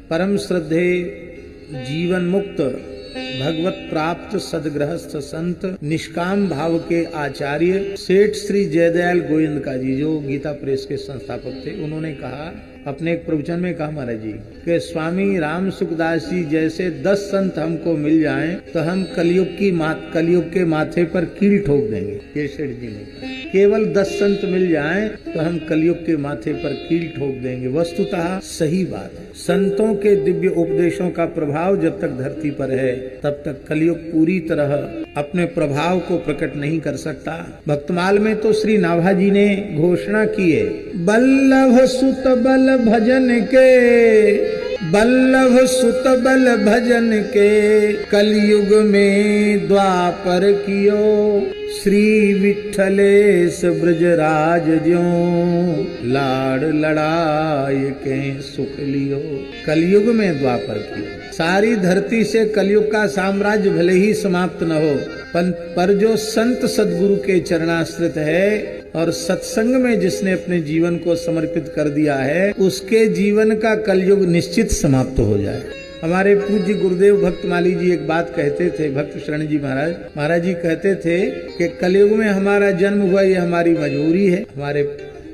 परम श्रद्धे जीवन मुक्त भगवत प्राप्त सदगृहस्थ संत निष्काम भाव के आचार्य सेठ श्री जयदयाल गोविंद जी, जो गीता प्रेस के संस्थापक थे, उन्होंने कहा, अपने एक प्रवचन में कहा महाराज जी कि स्वामी राम सुखदास जी जैसे 10 संत हमको मिल जाएं तो हम कलयुग के माथे पर कील ठोक देंगे। ये सेठ जी ने कहा, केवल 10 संत मिल जाएं तो हम कलयुग के माथे पर कील ठोक देंगे। वस्तुतः सही बात है। संतों के दिव्य उपदेशों का प्रभाव जब तक धरती पर है तब तक कलयुग पूरी तरह अपने प्रभाव को प्रकट नहीं कर सकता। भक्तमाल में तो श्री नाभा जी ने घोषणा की है, बल्लभ सुत बल भजन के, बल्लभ सुत बल भजन के, कलयुग में द्वापर कियो, श्री विठलेश ब्रजराज ज्यों, लाड़ लड़ाई के सुख लियो। कलयुग में द्वापर कियो। सारी धरती से कलयुग का साम्राज्य भले ही समाप्त न हो, पर जो संत सदगुरु के चरणाश्रित है और सत्संग में जिसने अपने जीवन को समर्पित कर दिया है, उसके जीवन का कलयुग निश्चित समाप्त हो जाए। हमारे पूज्य गुरुदेव भक्तमाली जी एक बात कहते थे, भक्त शरण जी महाराज जी कहते थे कि कलयुग में हमारा जन्म हुआ, ये हमारी मजबूरी है,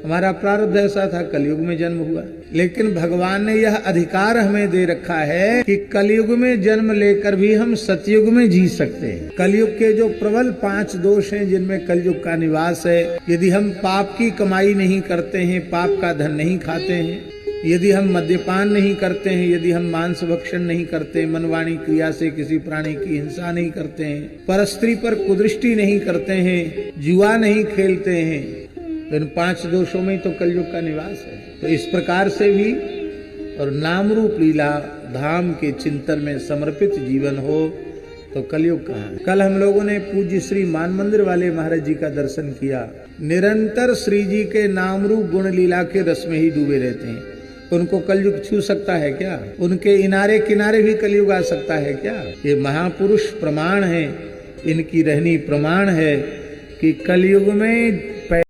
हमारा प्रारब्ध ऐसा था, कलयुग में जन्म हुआ। लेकिन भगवान ने यह अधिकार हमें दे रखा है कि कलयुग में जन्म लेकर भी हम सतयुग में जी सकते हैं। कलयुग के जो प्रबल 5 दोष हैं जिनमें कलयुग का निवास है, यदि हम पाप की कमाई नहीं करते हैं, पाप का धन नहीं खाते हैं, यदि हम मद्यपान नहीं करते हैं, यदि हम मांस भक्षण नहीं करते, मनवाणी क्रिया से किसी प्राणी की हिंसा नहीं करते हैं, परस्त्री पर कुदृष्टि नहीं करते हैं, जुआ नहीं खेलते हैं, इन 5 दोषों में तो कलयुग का निवास है। तो इस प्रकार से भी और नाम रूप लीला धाम के चिंतन में समर्पित जीवन हो तो कलयुग कहाँ है। कल हम लोगों ने पूज्य श्री मान मंदिर वाले महाराज जी का दर्शन किया। निरंतर श्री जी के नाम रूप गुण लीला के रस में ही डूबे रहते हैं। उनको कलयुग छू सकता है क्या? उनके इनारे किनारे भी कलयुग आ सकता है क्या? ये महापुरुष प्रमाण है, इनकी रहनी प्रमाण है कि कलयुग में